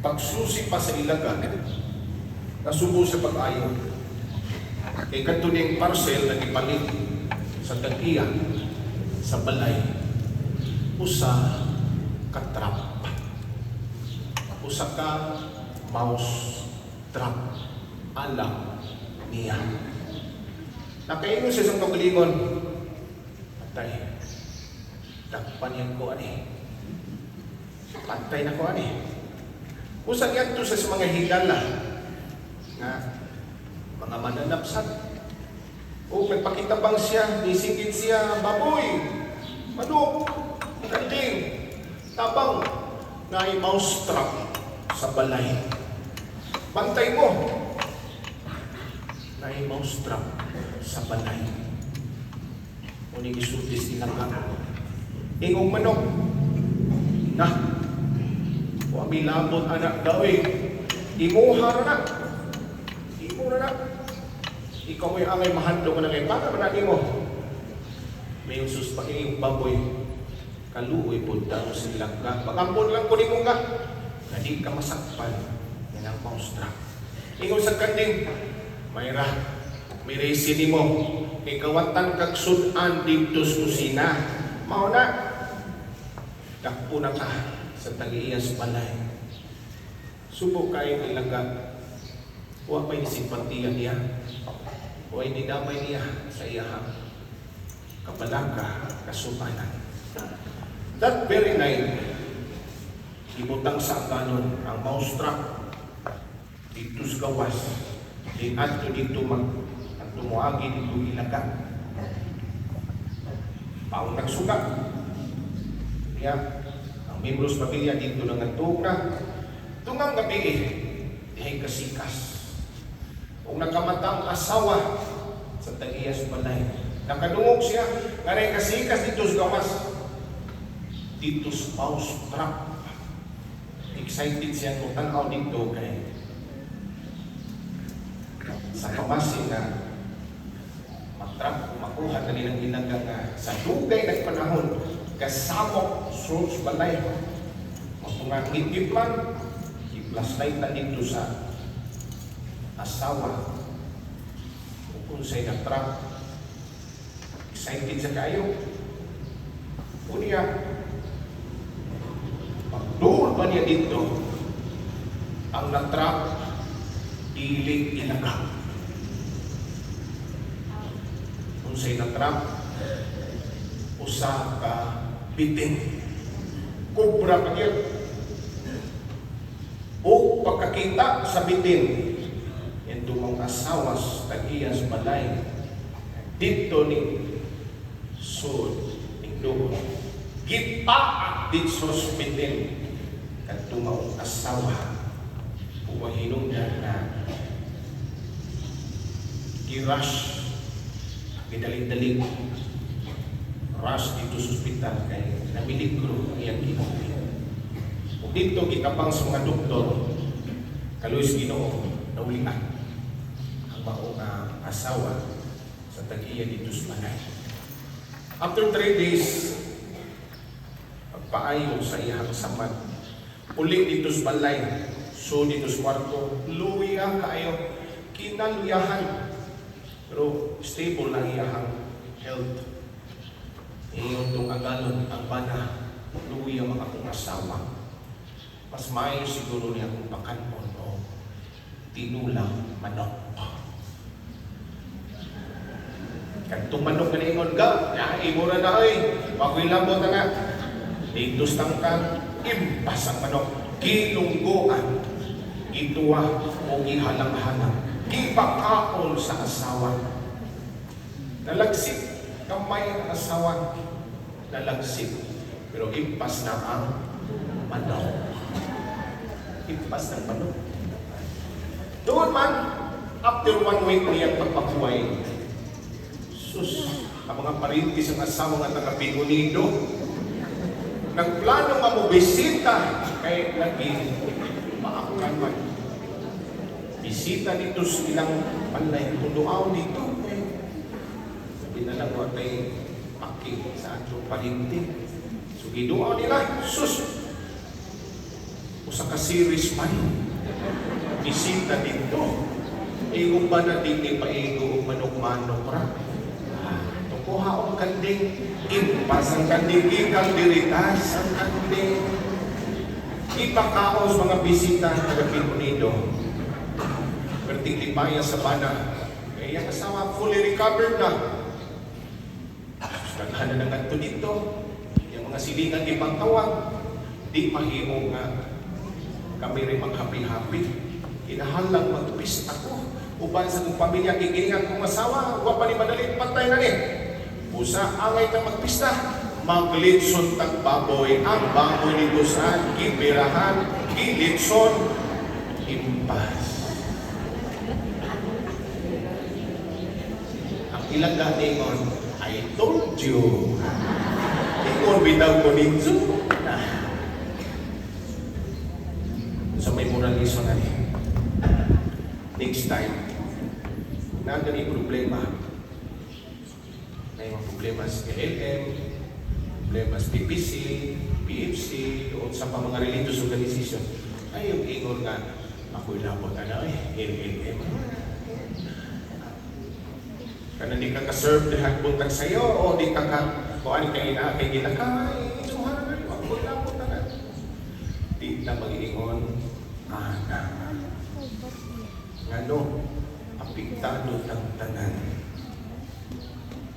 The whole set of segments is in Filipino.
pagsusi pa sa ilagan, nasubo sa pag-ayo. Kay katuning parcel na ipalit sa tag-iya, sa balay, usa ka trap. Usa ka mouse trap. Alam niya. Nakaingon siya sa kagalingon. Patay. Dakpan yan ko, ani. Patay na ko, ani. Usag yan to sa mga higala na mga mananapsat. O nagpakitabang siya, nisingit siya, baboy, manok, kanding, tabang, na ay mouse trap sa balay. Bantay mo na ay mouse trap sa balay. Uning isultis nilang ka. Ingong manok, na, wami labot anak gawin, imuha na. Imo na. Ikaw ay angay mahando ka na ngayon. Para manani mo? May usus pa yung baboy. Kaluoy po daw silang ka. Pag-ampon lang po ni mong ka. Na di ka masakpan. Yan ang mousetrap. Ingon sa kanding, Mayra, may resin mo. Ikawatan kag sudan dito sa kusina. Mao na. Dakpo na ka sa tag-iyas balay. Subok kayo ilaga. Huwag may simpatiya niya. Huwag dinamay niya sa iyahang kapalaka, kasubanan. That very night, ibutang sa kanon ang mousetrap dito sa gawas. Di ato dito ang tumuagi dito ilaga. Paong nagsuka. Kaya, ang membros pamilya dito nang nagtuka. Tungang gabi dihay kasikas. Kung nakamatang asawa sa tag-iyas balay. Nakadungog siya, ngaray kasikas dito sa gawas. Dito sa mousetrap. Excited siya kung tanaw dito kay sa pamasin na matrap, makuha na nilang ilaga nga sa dugay na panahon kasamok sa balay. Mapungang itiplan, i-flashlight na dito sa asawa. Kung sa'y na-trap, excited sa kayo. Unya, pagdoon pa niya dito, ang na-trap, ilig ilaga. Kung sa'y na-trap, usa ka bitin. Kubra pa niya. O pagkakita sa bitin, ito mga asawas, tag-iyas balay, dito ni sud, ito, gipaak dito sa hospital, at tumawang asawa, pumahinungdan na girush, gidalig-dalig, rush dito sa hospital, kaya namiligro ang iyang ginawin. Kung dito, gitapang sa mga doktor, kaluis Ginoo, naulian ang maong asawa sa tag-iya dito sa balay. After 3 days, pagpaayon sa iyang samad, uli dito sa balay, so dito sa kwarto, luya kayo, kinaluyahan. Pero stable lang iyang health. Iyon itong agalon, ang bana, luya mga akong asawa. Mas mayo siguro niya kung pakanon o tinulang manok. Kantong manok na ingon ka, imura na ay, bagoy lambot na nga. Dito tangkang, impas ang manok, gilungguan, ituwa o gihalang-halang, gipakaon sa asawa. Nalagsik, kamay ang asawa, nalagsik, pero impas na ang manok. Impas ng manok. Doon man, after 1 week niyang pagpakuhay, sus, ang mga parintis ang asawa nga taga-Bingo Nido, nagplano nga mo bisita kay lagi maakukan man. Bisita dito sa ilang panlay, tunduaw dito. Sabi na lang mo tay paki sa atong parinti. So giduaw nila, sus, Usa ka series man. Bisita dito. Igo ba na din ni paigo manok-manok ra? Tukuha o kanding. Impas ang kanding. Ikang diritas ang kanding. Ipakaos mga bisita ng Reino Unido. Perting lipaya sa bana. Kaya kasama fully recovered na. Naghanan na nga dito. Yung mga silingan di pangtawag. Di mahimo nga kami rin mag-happy-happy. Inahalang magpista ko. Uban sa kong pamilya, kikingan kong asawa, huwag pa ni madaling patay na ni. Usa, angay kang magpista. Maglitson tag baboy. Ang baboy nito sa gibirahan, gilitson, impas. Ang ilang datingon, I told you. Ingon bitaw ko nito. So may moral lesson na rin. Next time, natin yung problema. May mga problema sa LLM, problema sa PPC, PFC, o sa mga religious organization. Ay, yung ingon nga, ako'y labot na LLM. Kana di ka ka-serve lahat buntag sa'yo, o di ka kung ano kay ginakay, suhanan na rin, ako'y labot na. Di na mag-iingon, ano, apektado ng tanan.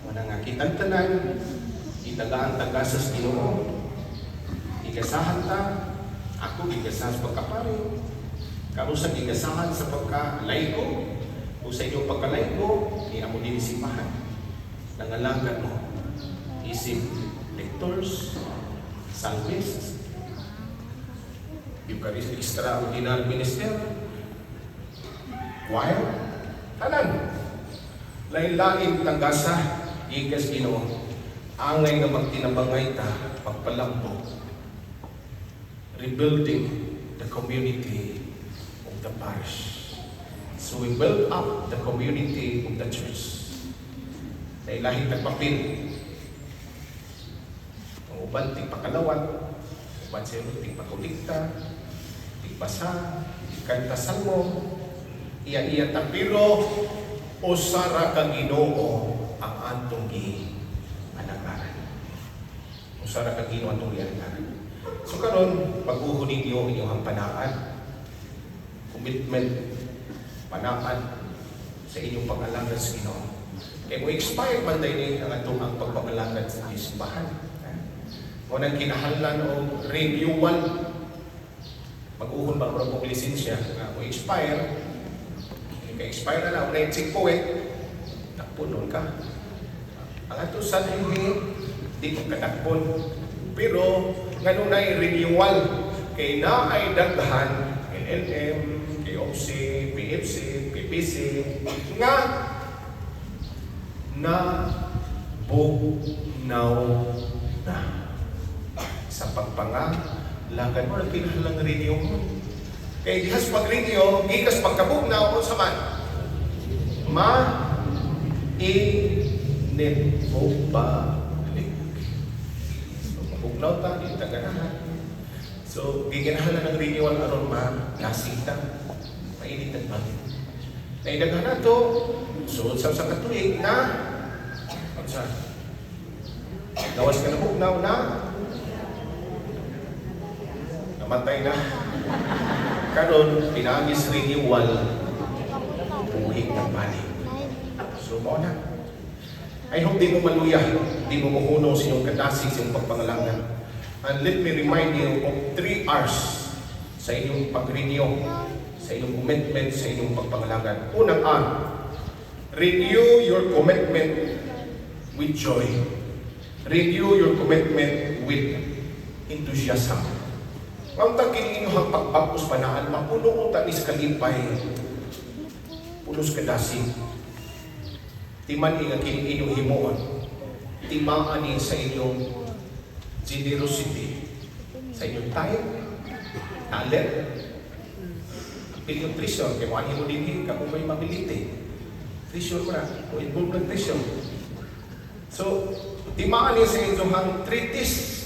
Wala nga kitang tanan, itagaan tagasas Ginoo. Igasahan ta, ako gigasahan sa pagkapari. Kamusta gigasahan sa pagka-laygo, o sa inyong pagka-laygo, iya mo din isipahan. Nangalangan mo, isip lectors, psalmists, Eucharistic extraordinary minister, choir, tanan. Lain-lain tagasa, ikas Ginoo. Angay nga magtinabangay ta, pagpalambo. Rebuilding the community of the parish. So we build up the community of the church. Lain-lain tagpapil. Ang uban, tigpakalawat. Uban sa iyo, tigpakulikta. Tigpasa. Tigkanta salmo. Iya-iya tapiro o sara kang Ginoo ang antong gi-anagaran. O sara kang Ginoo antong gi-anagaran. So karon pag-uhunin niyo inyong panaan, commitment, panaan sa inyong pag-alagad sa Ginoo. Kaya kung expired man dahil ang atong ang pagpapalagad sa isbahan. O nang kinahanglan o renewal, pag-uhon ba kung kong lisensya, kung expire, ka-expire na lang, ulit check po takpunon ka. Ang ato sa hindi, di ko katakpon. Pero, ganun na renewal. Kay na ay dagdahan, LLM, KOC, PFC, PPC, nga na bugnaw na. Sa pagpangalagan mo, nagpinahalang renew mo. Kaya dihas pag-renew, gikas pagkabugnaw o saman, ma-init mo balik. So, mabugnaw ta, di taganahan. So, giganahan ng renewal aron ma-nasita. Mainit at balik. Naidaghan na ito, so sa katuig na, gawas ka na bugnaw na, namatay na. Karon pinagis renewal buhig ng balik. So mo na. I hope di mo maluya, di mo muhuno sa iyong kadasig sa iyong pagpangalangan. And let me remind you of 3 R's sa inyong pag-renew, sa inyong commitment, sa inyong pagpangalangan. Unang R, renew your commitment with joy. Renew your commitment with enthusiasm. Ang tagin inyong pagbapos panaan, mapuno ang tanis kalipay, pulos kadasig. Timan nga inyong himuon, timaan sa inyong generosity, sa inyong time, talent, inyong treasure, kaya mga mo din kung may mabilite. Treasure mo na, o involve ng treasure. So, timaan sa inyong treatise,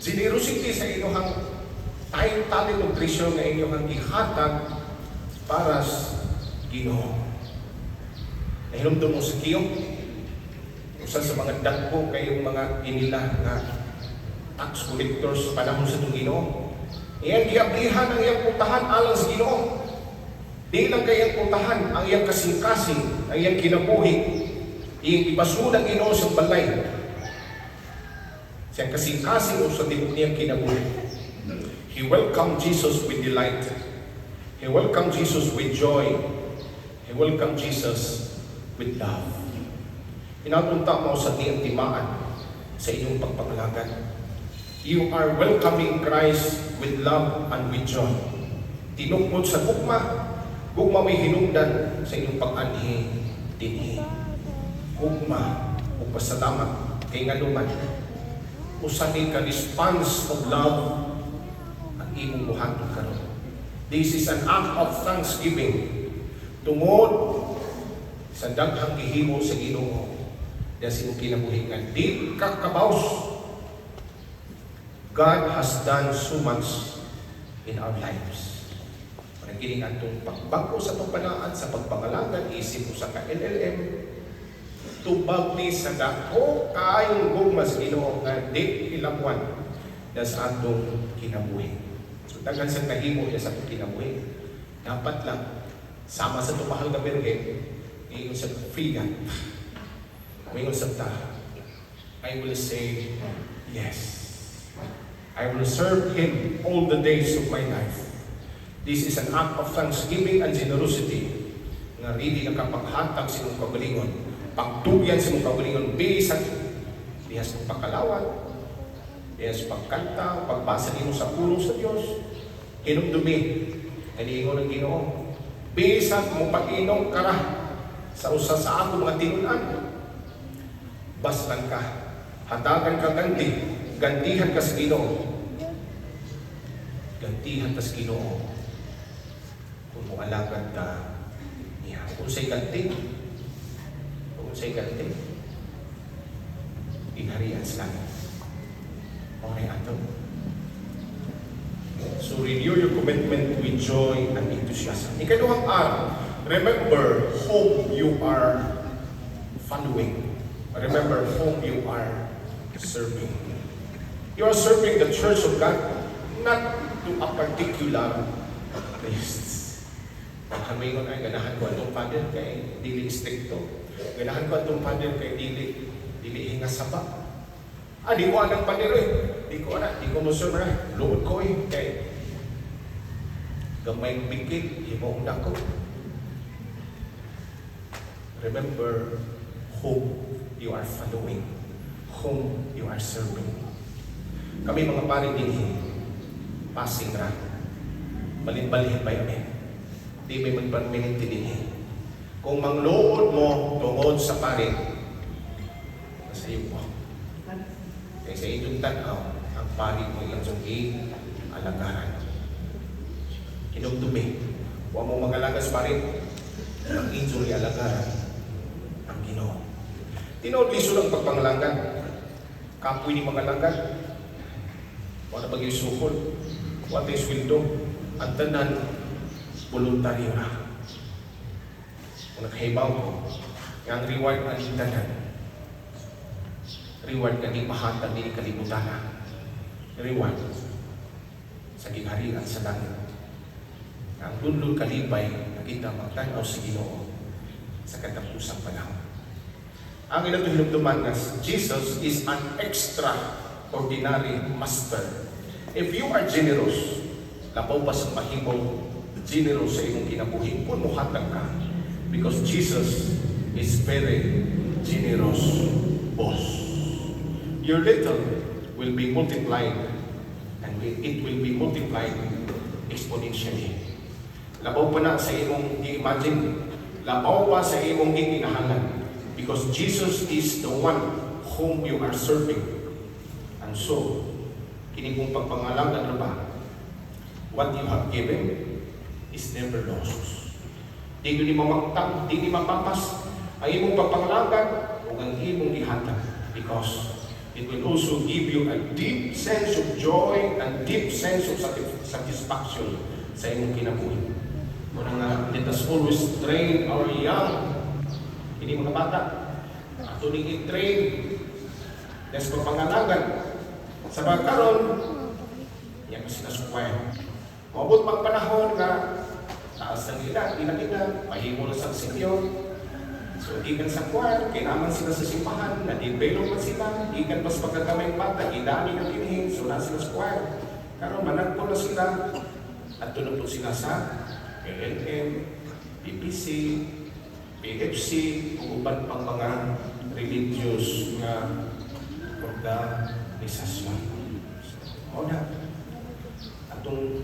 generosity sa inyong time, talent, o treasure nga inyong gihatag para sa Ginoo. Nahinumdum mo sa kiyo, usa sa mga dagko kayong mga inila nga tax collectors sa panahon sa itong Ginoo. Iyang giablihan ang iyang puntahan alang sa Ginoo. Di lang kayang puntahan ang iyang kasing-kasing, ang iyang kinabuhi, iyang ipasun ang Ginoo sa balay. Siyang kasing-kasing o sa tibok niyang kinabuhi. He welcomed Jesus with delight. He welcomed Jesus with joy. He welcomed Jesus with love. Pinapunta mo sa tiyang timaan sa inyong pagpapalagan. You are welcoming Christ with love and with joy. Tinukmod sa gugma, gugma may hinungdan sa inyong pag-anhi, dinhi. Gugma o pasalamat kay nga luman. Usanin ka response of love ang imong buhaton karon. This is an act of thanksgiving. Tungod sa daghang gihimo sa Ginoo dahil sa imong kinabuhian. Di ka kabaws. God has done so much in our lives. Panagiling atong pagbago sa pagpanaan, sa pagpangalagan, isip mo sa ka-LLM, tubag ni sa dako kayong gugma sa Ginoo nga di ilabwan dahil sa atong kinabuhi. So daghan sa kahimo sa atong kinabuhi. Dapat lang sama sa tumahal nga birhen, ngayon sa freedom, ngayon sa ta, I will say yes. I will serve Him all the days of my life. This is an act of thanksgiving and generosity na really nakapaghatag sa imong kagalingon. Pagtugyan sa imong kagalingon, bisan dihas mong pagkalawat, dihas pagkanta, pagbasa nimo sa pulong sa Dios, hinumdumi, kaniingon ng Ginoo. Bisan mo pag-inom kara sa usa sa ako mga tinunan, bastan ka, hatagan ka ganti, gantihan ka sa Ginoo. Gantihan ka sa Ginoo. Kung mualagad ka niya. Kung sa'y ganti, inharian sa langit. Okay, ato. So renew your commitment with joy and enthusiasm. Ikaduhang araw, remember whom you are following. Remember whom you are serving. You are serving the Church of God, not to a particular priest. Paghamingon ay ganahan ko atong father kay dili stricto. Ganahan ko atong father kay dili hinga saba. Di ko anang father eh. Di ko musul na. Luod ko eh. Kay gamay bigit, imo dako. Remember whom you are following, whom you are serving. Kami mga paring dinhi, passing ra. Balin-balin ba yun? Di may magpermanente dinhi. Kung mangluod mo tungod sa paring, nasa iyo po. Kaya sa inyong tanaw, ang paring mo inyong alagaran. Hinumdumi. Huwag mo magalagas paring, ang inyong alagaran, ang Ginoo. Tinood liso ng pagpangalagan. Kapoy ni mga langgan. Wala pag isukol. Wala yung sweldo. Ang tanan, voluntaryo na. Kung nakahibaw ko, ang reward ang tanan. Reward ka di mahatag, di kalimutan na. Reward sa gingharian sa langit. Ang lulul kalibay na kita magtanaw sa Ginoo sa katapusang panahon. Ang ilang hinumduman na Jesus is an extraordinary master. If you are generous, labaw pa sa mahibaw, generous sa iyong kinabuhi, kung muhatag ka. Because Jesus is very generous boss. Your little will be multiplied and it will be multiplied exponentially. Labaw pa na sa imong i-imagine, labaw pa sa imong ikinahalan. Because Jesus is the one whom you are serving. And so, kini kong pagpangalagan na ba, what you have given is never lost. Di ni mamagtang, di ni mapapas ang imong pagpangalagan o ang imong ihatag. Because It will also give you a deep sense of joy and deep sense of satisfaction sa inyong kinabuhi. Muna nga, let us always train our young. Hindi mga bata. Ato ning i-train. Nes pangalagan. Sa pagkaroon, yan kasi na square. Mabot magpanahon nga, taas ng edad, inag-edad, mahimo na sa senior. So, ikan sa choir, kailangan sila sa simbahan, na-develop man sila, ikan mas pagkakamay bata, idami ng kinihin, so na sila sa choir. Pero managpo na sila, at tulog po sila sa LNM, PPC, PFC, uban pang mga religious na organisasyon. O na, atong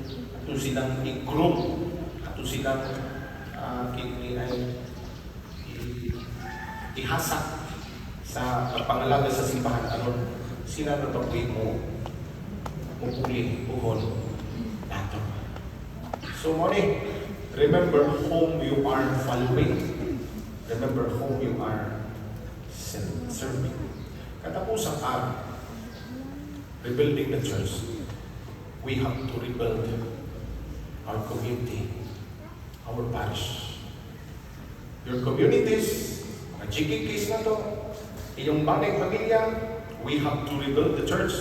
silang i-group, atong silang ihasak sa pangalaga sa simbahan aron sila na pagpuin mo mupuli buhon nato. So moni, remember whom you are following. Remember whom you are serving. Katapusang araw, rebuilding the church, we have to rebuild our community, our parish. Your communities, mga GKKs na to, iyong bangay pamilya, we have to rebuild the church.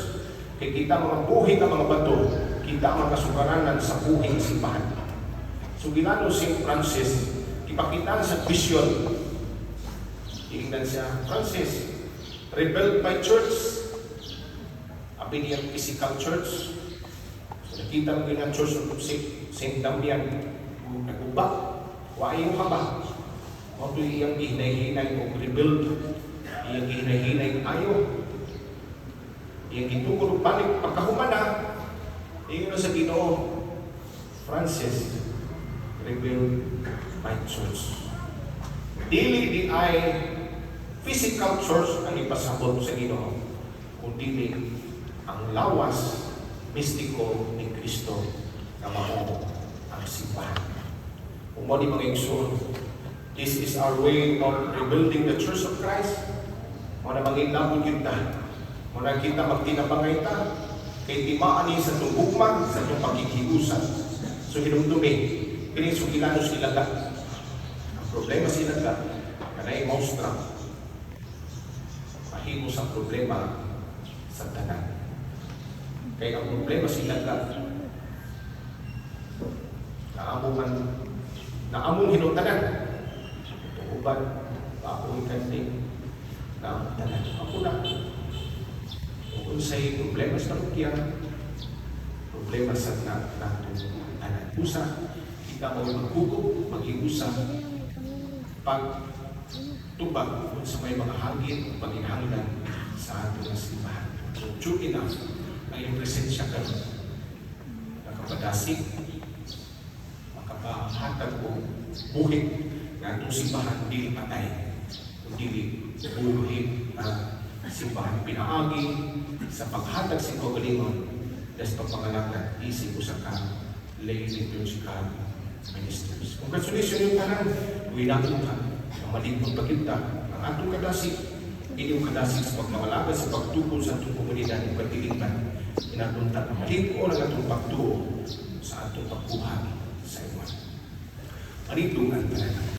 Kaya kita mga buhay na mga bato, kita mga kasukaranan sa buhay ng simbahan. So ginano si Francis, ipakita sa vision. Iingnan siya, Francis, rebuild my church. Abi niyang physical church. So nakita mo yung church of St. Damian, nag-ubak, waayo ka ba? Kung ito iyang gihinay-hinay o rebuild, iyang gihinay-hinay ayo, iyang gitukod balik, pagkahumana, iyon na sa Ginoo, Francis, rebuild my church. Dili di ay physical church ang ipasabot sa Ginoo, kundi ang lawas, mistiko ni Kristo na mao ang simbahan. Kung mo di mga igsoon, this is our way of rebuilding the Church of Christ. Muna mangilabot kita. Muna kita magtinapangay ta. Kay timaan niya sa tubugman, sa itong pagkikiusan. So hinumdumi, pinisugilano sila ka. Ang problema sila ka, kanay maustra. Mahimo sa problema sa tanan. Kaya ang problema sila ka, naamong hinutanan. Uban, ako ikanding na tanan. Ako na. Kung sa'y problema sa rukyang, problema sa natin tanan. Usa, kita mo maghugot, mag-iusa, pag tubag kung sa may mga hangin, pag-inhanglan sa ating simbahan. So, true enough, may presensya ka nakapadasig, makapahatag o buhit na itong simbahan dili patay, dili buhin na simbahan pinaagi sa paghatag sa kagalingon dahil pagpangalakan isip ko sa lay liturgical ministers. Congratulations yung tanan, winatong ka, ang maligpong pagkita, ang atong kadasig, inyong kadasig sa pagmamalaga sa pagtukol sa atong komunidad ng pagtilitan, inatunta ang maligpo ng atong pagtuo sa atong pagbuhay sa iwan. Maligtungan tanan.